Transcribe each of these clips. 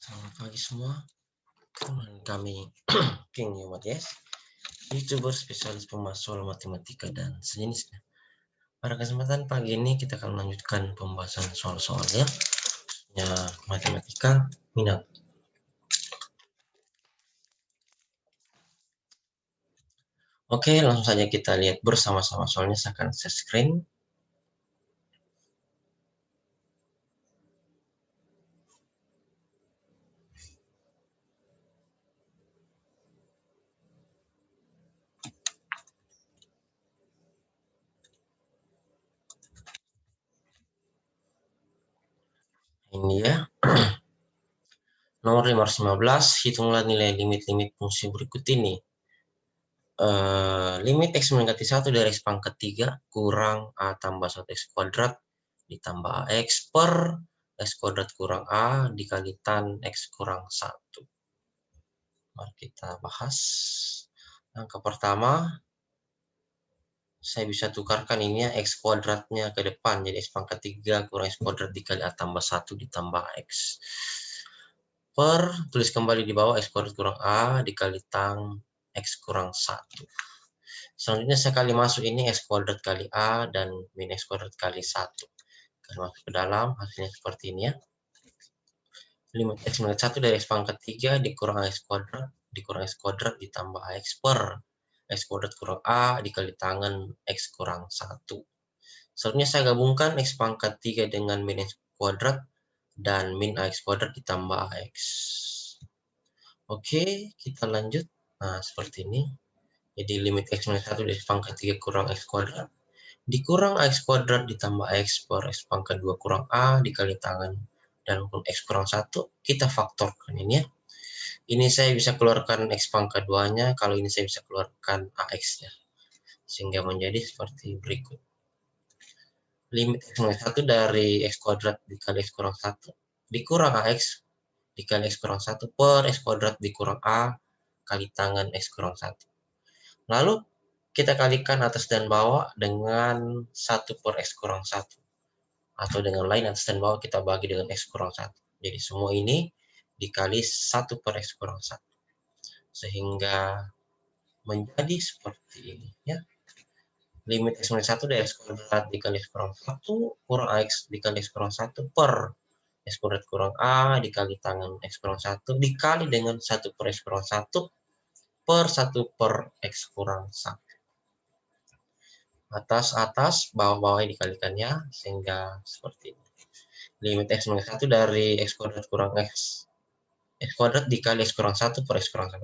Selamat pagi semua, teman kami King Yumat Yes, YouTuber spesialis pemasol matematika dan sejenisnya. Pada kesempatan pagi ini kita akan melanjutkan pembahasan soal-soalnya, khususnya matematika minat. Oke, langsung saja kita lihat bersama-sama soalnya. Saya akan share screen. Ini ya. Nomor 515, hitunglah nilai limit-limit fungsi berikut ini. Limit X mendekati 1 dari X pangkat 3 kurang A tambah 1 X kuadrat ditambah AX per X kuadrat kurang A dikali tan X kurang 1. Mari kita bahas. Langkah pertama, saya bisa tukarkan ini ya, X kuadratnya ke depan. Jadi X pangkat 3 kurang X kuadrat dikali A tambah 1 ditambah X. Tulis kembali di bawah X kuadrat kurang A dikali tan X kurang 1. Selanjutnya saya kali masuk ini X kuadrat kali A dan min X kuadrat kali 1. Kali masuk ke dalam, hasilnya seperti ini ya. Limit X mendekati 1 dari X pangkat 3 dikurang X kuadrat ditambah AX per X kuadrat kurang A dikali tangan X kurang 1. Selanjutnya saya gabungkan X pangkat 3 dengan min X kuadrat dan min AX kuadrat ditambah AX. Oke, kita lanjut. Nah, seperti ini. Jadi limit X minus 1 dari X pangkat 3 kurang X kuadrat dikurang X kuadrat ditambah X per X pangkat 2 kurang A dikali tangan dan hukum X kurang 1 kita faktorkan ini ya. Ini saya bisa keluarkan X pangkat 2-nya, kalau ini saya bisa keluarkan AX-nya. Sehingga menjadi seperti berikut. Limit X minus 1 dari X kuadrat dikali X kurang 1 dikurang AX dikali X kurang 1 per X kuadrat dikurang A kali tangan X kurang 1. Lalu kita kalikan atas dan bawah dengan 1 per X kurang 1. Atau dengan lain atas dan bawah kita bagi dengan X kurang 1. Jadi semua ini dikali 1 per X kurang 1. Sehingga menjadi seperti ini ya. Limit X minus 1 dari X kuadrat dikali X kurang 1 kurang AX dikali X kurang 1 per X kuadrat kurang A dikali tangan X kurang 1 dikali dengan 1 per X kurang 1 per 1 per X kurang 1. Atas bawah dikalikannya sehingga seperti ini. Limit X minus 1 dari X kuadrat kurang X kuadrat dikali X kurang 1 per X kurang 1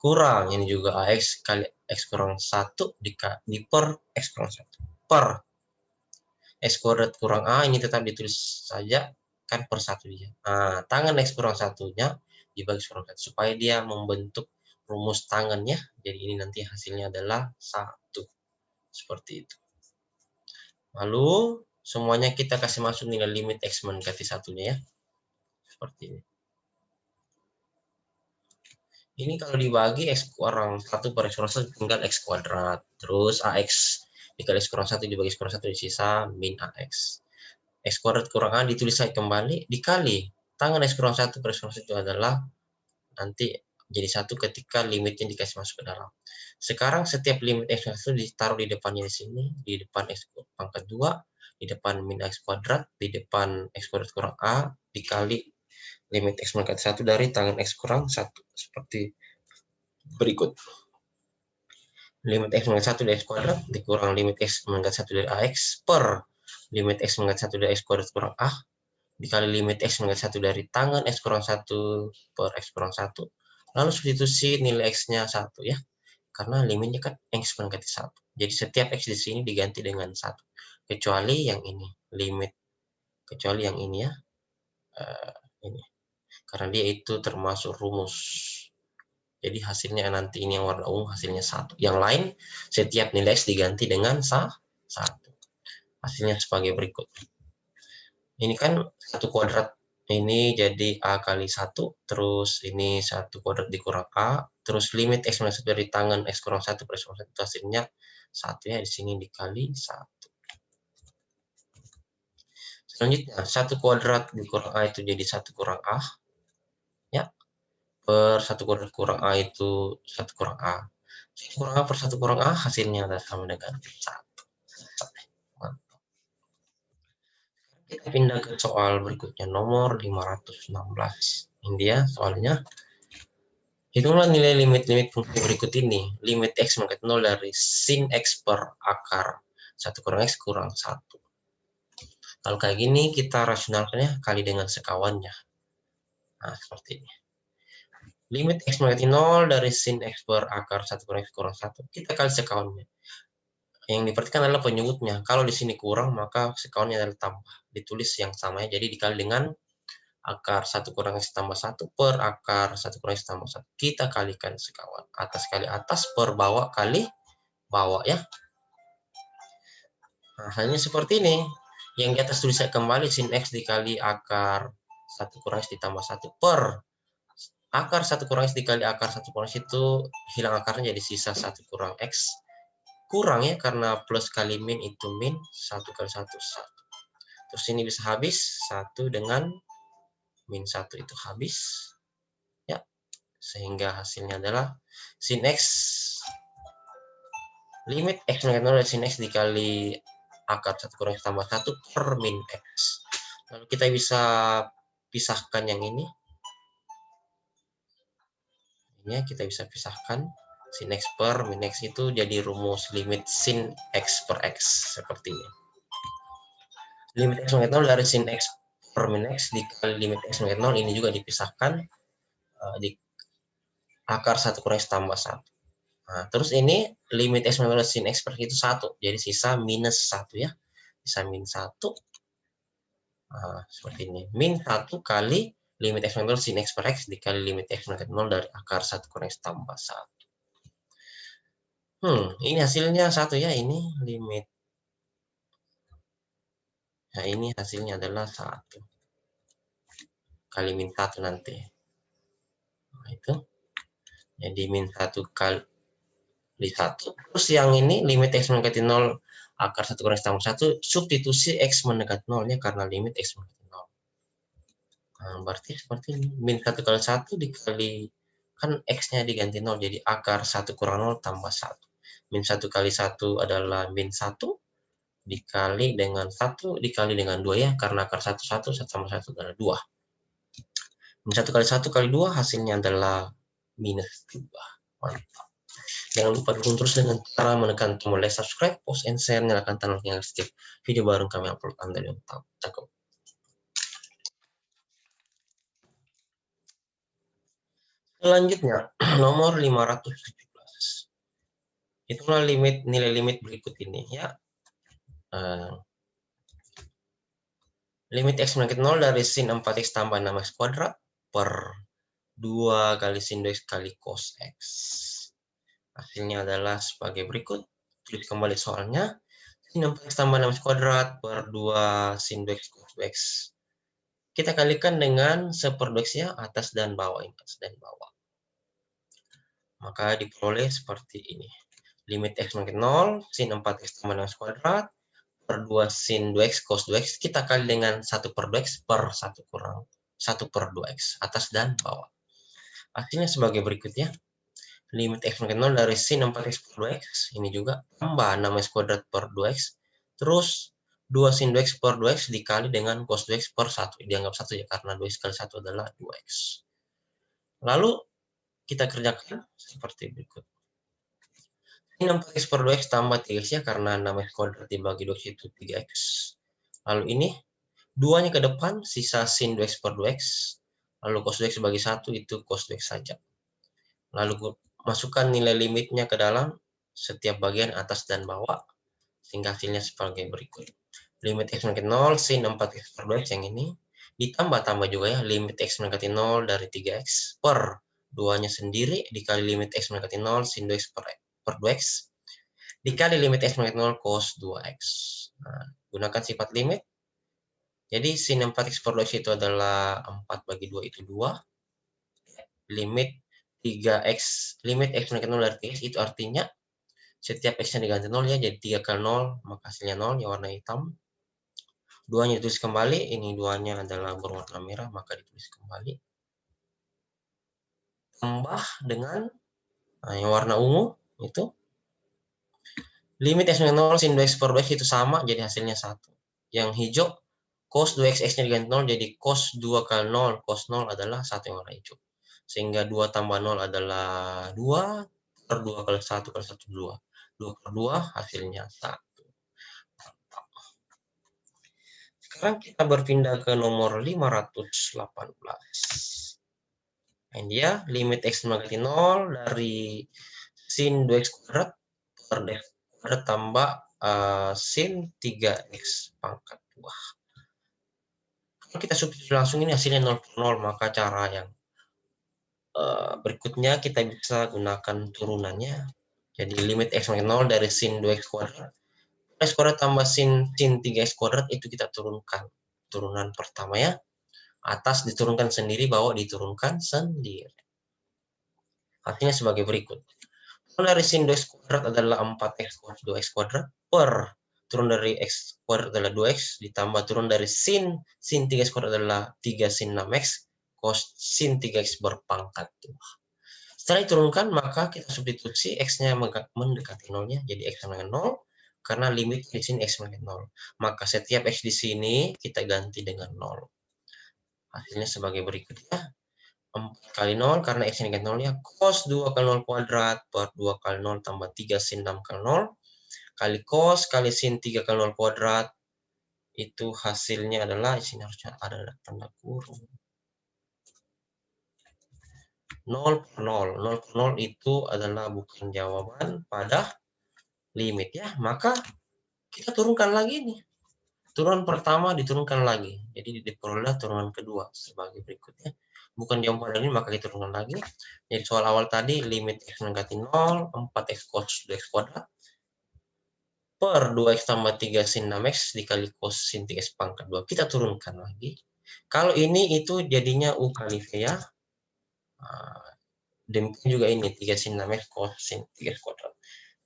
kurang ini juga AX kali X kurang 1 dikali per X kurang 1 per X kuadrat kurang A ini tetap ditulis saja kan per 1 dia. Nah, tangan X kurang 1-nya dibagi X kurang 1 supaya dia membentuk rumus tangannya. Jadi ini nanti hasilnya adalah 1. Seperti itu. Lalu semuanya kita kasih masuk nilai limit X mendekati 1-nya ya. Seperti ini. Ini kalau dibagi X kurang 1 per X kurang 1 tinggal X kuadrat. Terus AX dikali X kurang 1 dibagi X kurang 1 sisa min AX. X kuadrat kurang A ditulis lagi kembali dikali tangan X kurang 1 per X kurang 1 itu adalah nanti jadi 1 ketika limitnya dikasih masuk ke dalam. Sekarang setiap limit X itu ditaruh di depannya di sini, di depan X pangkat 2, di depan min X kuadrat, di depan X kuadrat kurang A, dikali limit X mendekati 1 dari tangan X kurang 1. Seperti berikut. Limit X mendekati 1 dari X kuadrat dikurang limit X mendekati 1 dari AX per limit X mendekati 1 dari X kuadrat kurang A dikali limit X mendekati 1 dari tangan X kurang 1 per X kurang 1. Lalu substitusi nilai X-nya 1 ya. Karena limitnya kan X mendekati 1. Jadi setiap X di sini diganti dengan 1. Kecuali yang ini. Kecuali yang ini ya. Ini. Karena dia itu termasuk rumus. Jadi hasilnya nanti ini yang warna ungu hasilnya 1. Yang lain setiap nilai X diganti dengan 1. Hasilnya sebagai berikut. Ini kan 1 kuadrat ini jadi A kali 1, terus ini 1 kuadrat dikurang A, terus limit X minus 1 dari tangan X kurang 1 per X kurang 1 hasilnya 1 ya, di sini dikali 1. Selanjutnya, 1 kuadrat dikurang A itu jadi 1 kurang A, per 1 kurang A itu 1 kurang A. 1 kurang A per 1 kurang A hasilnya adalah sama dengan 1. Kita pindah ke soal berikutnya, nomor 516. Ini dia soalnya. Hitunglah nilai limit-limit fungsi berikut ini. Limit X mengkat 0 dari sin X per akar 1 kurang X kurang 1. Kalau kayak gini, kita rasionalkannya kali dengan sekawannya. Nah, seperti ini. Limit X mengkat 0 dari sin X per akar 1 kurang X kurang 1. Kita kali sekawannya. Yang diperhatikan adalah penyebutnya. Kalau di sini kurang, maka sekawannya adalah tambah. Ditulis yang sama ya. Jadi dikali dengan akar 1 kurang X tambah 1 per akar 1 kurang X tambah 1. Kita kalikan sekawan. Atas kali atas per bawah kali bawah ya. Nah, hanya seperti ini. Yang di atas tulis saya kembali sin X dikali akar 1 kurang X ditambah 1 per akar 1 kurang X dikali akar 1 kurang X itu hilang akarnya jadi sisa 1 kurang X. Kurang ya, karena plus kali min itu min, 1 kali 1, 1. Terus ini bisa habis, 1 dengan min 1 itu habis. Ya, sehingga hasilnya adalah sin X, limit X mengkat 0 dari sin X dikali akar 1 kurang X tambah 1 per min X. Lalu kita bisa pisahkan yang ini. Ini kita bisa pisahkan. Sin X per min X itu jadi rumus limit sin X per X. Seperti ini. Limit X mengkat 0 dari sin X per min X dikali limit X mengkat 0 ini juga dipisahkan di akar 1 kurang X tambah 1. Nah, terus ini limit X mengkat 0 dari sin X per X itu 1. Jadi sisa minus 1 ya. Sisa min 1. Nah, seperti ini. Min 1 kali limit X mengkat 0 sin X per X dikali limit X mengkat 0 dari akar 1 kurang X tambah 1. Ini hasilnya 1 ya, ini limit. Nah, ini hasilnya adalah 1. Kali min 1 nanti. Nah, itu. Jadi min 1 kali 1. Terus yang ini limit X mendekati 0 akar 1 kurang X tambah 1, substitusi X mendekati 0-nya karena limit X mendekati 0. Nah, berarti seperti ini. Min 1 kali 1 dikali, kan X-nya diganti 0, jadi akar 1 kurang 0 tambah 1. Min 1 kali 1 adalah min 1, dikali dengan 1, dikali dengan 2 ya, karena akar 1, 1, 1 tambah 1 adalah 2. Min 1 kali 1 kali 2 hasilnya adalah minus 2. Mantap. Jangan lupa dukung terus dengan cara menekan tombol like, subscribe, post, and share, nyalakan tanda lonceng setiap video baru kami upload. Anda yang tahu, cakep. Selanjutnya, nomor 517. Itulah nilai limit berikut ini ya. Limit X mendekati 0 dari sin 4X tambah 6X kuadrat per 2 kali sin 2X kali cos X. Hasilnya adalah sebagai berikut. Tulis kembali soalnya. Sin 4X tambah 6X kuadrat per 2 sin 2X cos 2X. Kita kalikan dengan 1/2X ya, atas dan bawah. Atas dan bawah. Maka diperoleh seperti ini. Limit X mendekati 0, sin 4X tambah 6X kuadrat per 2 sin 2X cos 2X. Kita kali dengan 1/2X per 1 kurang 1/2X. Atas dan bawah. Hasilnya sebagai berikut ya. Limit X mendekati 0 dari sin 4X per 2X. Ini juga tambah 6X kuadrat per 2X. Terus 2 sin 2X per 2X dikali dengan cos 2X per 1. Dianggap 1 ya, karena 2X kali 1 adalah 2X. Lalu kita kerjakan seperti berikut. Sin 4X per 2X tambah 3X ya, karena 6X kuadrat dibagi 2X itu 3X. Lalu ini 2-nya ke depan, sisa sin 2X per 2X. Lalu cos 2X bagi 1 itu cos 2X saja. Lalu masukkan nilai limitnya ke dalam setiap bagian atas dan bawah, sehingga hasilnya sebagai berikut. Limit X mendekati 0 sin 4X per 2X yang ini, ditambah-tambah juga ya, limit X mendekati 0 dari 3X per 2-nya sendiri, dikali limit X mendekati 0 sin 2X per 2X, dikali limit X mendekati 0 cos 2X. Nah, gunakan sifat limit. Jadi sin 4X per 2X itu adalah 4 bagi 2 itu 2. Limit 3X, limit X mendekati 0 dari 3X itu artinya setiap X-nya diganti 0 ya, jadi 3 kali 0, maka hasilnya 0, yang warna hitam. 2-nya ditulis kembali, ini 2-nya adalah berwarna merah, maka ditulis kembali. tambah dengan yang warna ungu itu limit x dengan 0 sin 2x per 2x itu sama, jadi hasilnya 1. Yang hijau cos 2x x-nya diganti 0 jadi cos 2 kali 0, cos 0 adalah 1 yang warna hijau. Sehingga 2 tambah 0 adalah 2 per 2 kali 1 kali 1 2. 2 per 2 hasilnya 1. Sekarang kita berpindah ke nomor 518. Nah, dia limit x mendekati 0 dari sin 2x kuadrat per dx kuadrat tambah sin 3x pangkat 2. Kalau kita substitusi langsung ini hasilnya 0 per 0, maka cara yang berikutnya kita bisa gunakan turunannya. Jadi limit x mendekati 0 dari sin 2x kuadrat x kuadrat tambah sin 3x kuadrat itu kita turunkan. Turunan pertama ya. Atas diturunkan sendiri, bawah diturunkan sendiri. Artinya sebagai berikut. Turun dari sin 2x kuadrat adalah 4x cos 2x kuadrat per turun dari x kuadrat adalah 2x ditambah turun dari sin 3x kuadrat adalah 3 sin 6x cos sin 3x berpangkat 2. Setelah diturunkan maka kita substitusi x-nya mendekati 0-nya jadi x sama dengan 0 karena limit di sini x sama dengan 0. Maka setiap x di sini kita ganti dengan 0. Hasilnya sebagai berikut ya. 4 kali 0 karena x ini kan 0 ya, cos 2 kali 0 kuadrat per 2 kali 0 tambah 3 sin 6 kali 0 kali cos kali sin 3 kali 0 kuadrat itu hasilnya adalah di sini harusnya ada tanda kurung 0 per 0. 0 per 0 itu adalah bukan jawaban pada limit ya, maka kita turunkan lagi nih. Turunan pertama diturunkan lagi. Jadi diperoleh turunan kedua sebagai berikutnya. Bukan jawaban pada ini maka kita turunkan lagi. Jadi soal awal tadi limit x mendekati 0, 4x cos 2x kuadrat per 2x tambah 3 sin 6x dikali cos sin 3x pangkat 2. Kita turunkan lagi. Kalau ini itu jadinya u kali v ya. Demikian juga ini 3 sin 6x cos sin 3x kuadrat.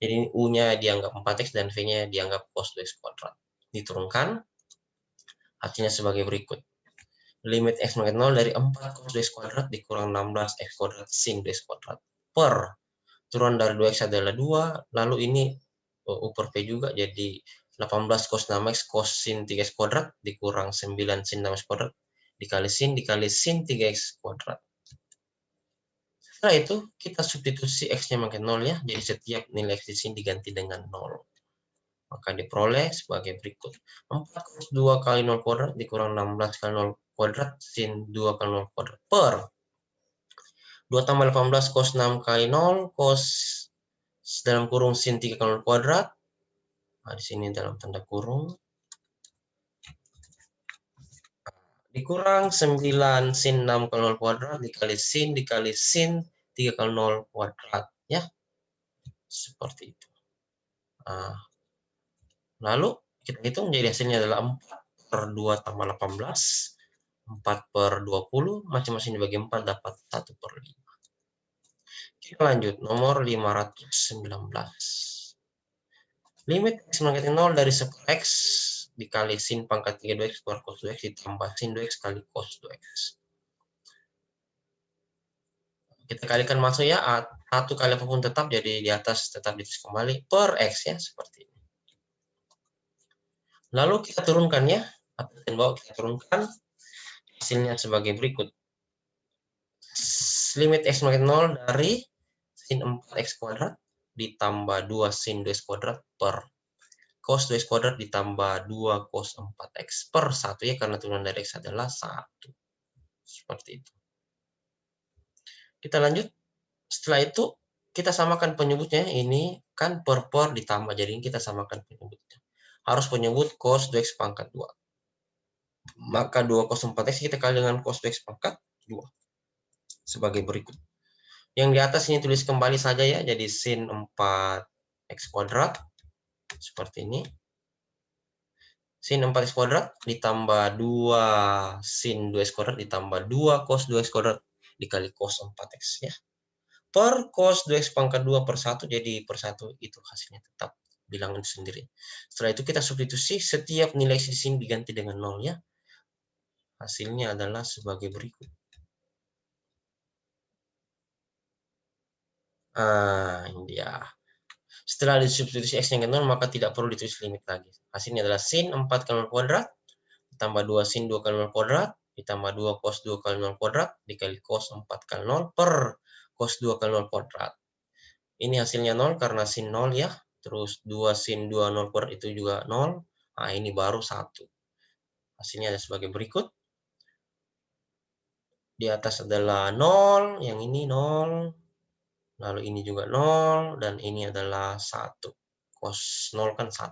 Jadi u-nya dianggap 4x dan v-nya dianggap cos 2x kuadrat. Diturunkan. Hasilnya sebagai berikut. Limit x mendekati 0 dari 4 cos 2x kuadrat dikurang 16 x kuadrat sin 2x kuadrat per turunan dari 2x adalah 2, lalu ini u per v juga jadi 18 cos 6x cos sin 3x kuadrat dikurang 9 sin 6x kuadrat dikali sin 3x kuadrat. Setelah itu kita substitusi x-nya mendekati 0 ya, jadi setiap nilai x di sini diganti dengan 0. Maka diperoleh sebagai berikut. 4 cos 2 kali 0 kuadrat dikurang 16 kali 0 kuadrat sin 2 kali 0 kuadrat per 2 tambah 18 cos 6 kali 0 cos dalam kurung sin 3 kali 0 kuadrat. Nah, di sini dalam tanda kurung. Dikurang 9 sin 6 kali 0 kuadrat dikali sin 3 kali 0 kuadrat. Ya, seperti itu. Nah, lalu kita hitung jadi hasilnya adalah 4 per 2 tambah 18. 4 per 20, masing-masing dibagi 4 dapat 1 per 5. Kita lanjut, nomor 519. Limit x mendekati 0 dari 10 x dikali sin pangkat 3 2x per cos 2x ditambah sin 2x kali cos 2x. Kita kalikan masuk ya, satu kali apapun tetap, jadi di atas tetap ditulis kembali per x ya, seperti ini. Lalu kita turunkan ya, atas dan bawah kita turunkan, hasilnya sebagai berikut. Limit x mendekati 0 dari sin 4x kuadrat ditambah 2 sin 2x kuadrat per cos 2x kuadrat ditambah 2 cos 4x per 1 ya, karena turunan dari x adalah 1. Seperti itu. Kita lanjut. Setelah itu kita samakan penyebutnya. Ini kan per ditambah, jadi kita samakan penyebutnya. Harus penyebut cos 2x pangkat 2. Maka 2 cos 4x kita kali dengan cos 2x pangkat 2. Sebagai berikut. Yang di atas ini tulis kembali saja ya, jadi sin 4x kuadrat. Seperti ini. Sin 4x kuadrat ditambah 2 sin 2x kuadrat ditambah 2 cos 2x kuadrat dikali cos 4x ya. Per cos 2x pangkat 2 per 1, jadi per 1 itu hasilnya tetap bilangan sendiri. Setelah itu kita substitusi, setiap nilai di sini diganti dengan 0 ya. Hasilnya adalah sebagai berikut. Ini dia. Setelah disubstitusi X yang ke 0, maka tidak perlu ditulis limit lagi. Hasilnya adalah sin 4 kali 0 kuadrat, ditambah 2 sin 2 kali 0 kuadrat, ditambah 2 cos 2 kali 0 kuadrat, dikali cos 4 kali 0 per cos 2 kali 0 kuadrat. Ini hasilnya 0 karena sin 0 ya. Terus 2 sin 2 0 kuadrat itu juga 0. Nah, ini baru 1. Hasilnya ada sebagai berikut. Di atas adalah 0, yang ini 0. Lalu ini juga 0, dan ini adalah 1. Cos 0 kan 1.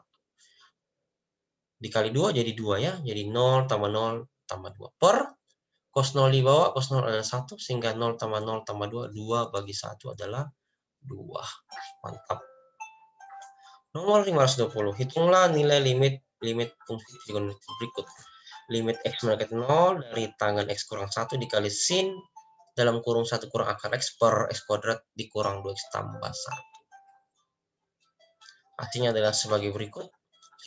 Dikali 2 jadi 2 ya. Jadi 0 tambah 0 tambah 2. Per cos 0 di bawah, cos 0 adalah 1. Sehingga 0 tambah 0 tambah 2. 2 bagi 1 adalah 2. Mantap. Nomor 520. Hitunglah nilai limit fungsi trigonometri berikut. Limit X mendekati 0 dari tangan X kurang 1 dikali sin dalam kurung 1 kurang akar X per X kuadrat dikurang 2X tambah 1. Hasilnya adalah sebagai berikut.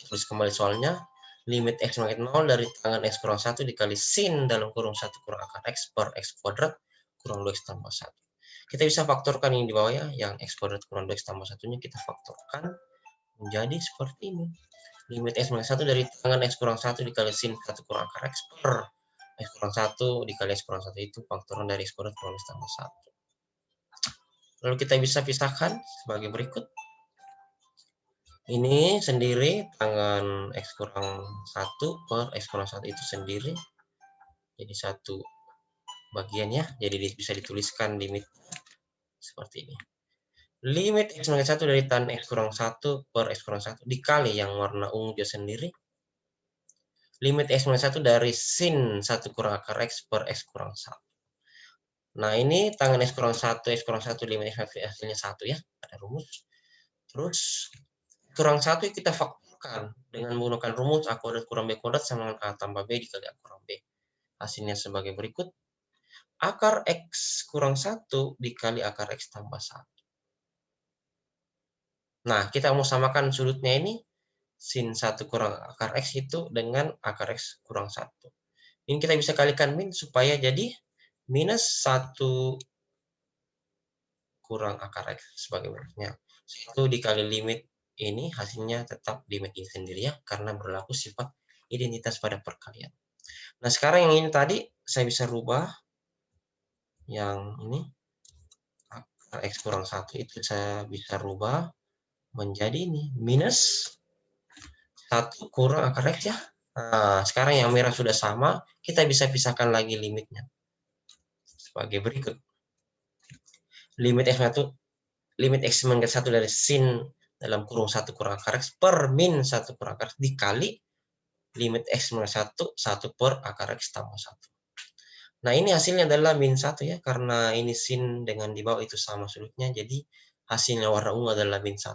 Tulis kembali soalnya. Limit X mendekati 0 dari tangan X kurang 1 dikali sin dalam kurung 1 kurang akar X per X kuadrat kurang 2X tambah 1. Kita bisa faktorkan ini di bawah ya. Yang X kuadrat kurang 2X tambah 1-nya kita faktorkan menjadi seperti ini. Limit X mendekati 1 dari tangan X kurang 1 dikali sin 1 kurang akar X per X kurang 1 dikali X kurang 1 itu faktoran dari X kuadrat kurang 2X tambah 1. Lalu kita bisa pisahkan sebagai berikut. Ini sendiri tangan X kurang 1 per X kurang 1 itu sendiri. Jadi satu bagian ya. Jadi bisa dituliskan limit seperti ini. Limit X mendekati 1 dari tan X kurang 1 per X kurang 1 dikali yang warna ungu dia sendiri. Limit X mendekati 1 dari sin 1 kurang akar X per X kurang 1. Nah, ini tangan X kurang 1, X kurang 1, limit X hasilnya 1 ya. Ada rumus. Terus, kurang 1 kita faktorkan dengan menggunakan rumus A kuadrat kurang B kuadrat sama dengan A tambah B dikali A kurang B. Hasilnya sebagai berikut. Akar X kurang 1 dikali akar X tambah 1. Nah, kita mau samakan sudutnya ini. Sin 1 kurang akar X itu dengan akar X kurang 1. Ini kita bisa kalikan min supaya jadi minus 1 kurang akar X sebagai berikutnya. 1 dikali limit ini hasilnya tetap limit ini sendiri ya, karena berlaku sifat identitas pada perkalian. Nah, sekarang yang ini tadi saya bisa rubah. Yang ini, akar X kurang 1 itu saya bisa rubah menjadi ini, minus 1 kurang akar X ya. Nah, sekarang yang merah sudah sama, kita bisa pisahkan lagi limitnya. Sebagai berikut. Limit X mendekati 1 dari sin dalam kurung 1 kurang akar X per min 1 kurang akar X dikali limit X mendekati 1 per akar X tambah 1. Nah, ini hasilnya adalah min 1 ya, karena ini sin dengan di bawah itu sama sudutnya, jadi hasilnya warna ungu adalah min 1.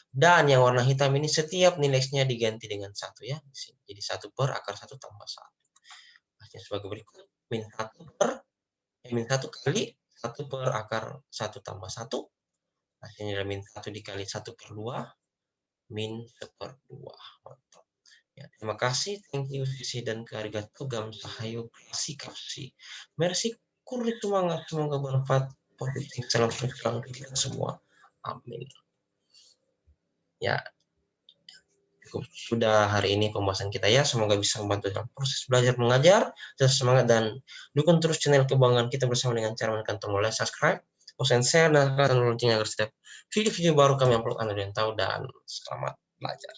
Dan yang warna hitam ini setiap nilai X-nya diganti dengan 1 ya. Jadi 1 per akar 1 tambah 1. Hasilnya sebagai berikut. Min 1 kali 1 per akar 1 tambah 1. Hasilnya min 1 dikali 1 per 2. Min 1/2. Mantap. Ya, terima kasih. Thank you. Sisi dan arigatou gamsahayo. Kasih. Merci. Kuri semangat. Semoga bermanfaat. Positif. Salam untuk kita semua. Amin. Ya, sudah hari ini pembahasan kita ya. Semoga bisa membantu dalam proses belajar mengajar. Tetap semangat dan dukung terus channel kebanggaan kita bersama dengan cara menekan tombol like, subscribe, post and share, dan lonceng agar setiap video-video baru kami upload Anda yang tahu. Dan selamat belajar.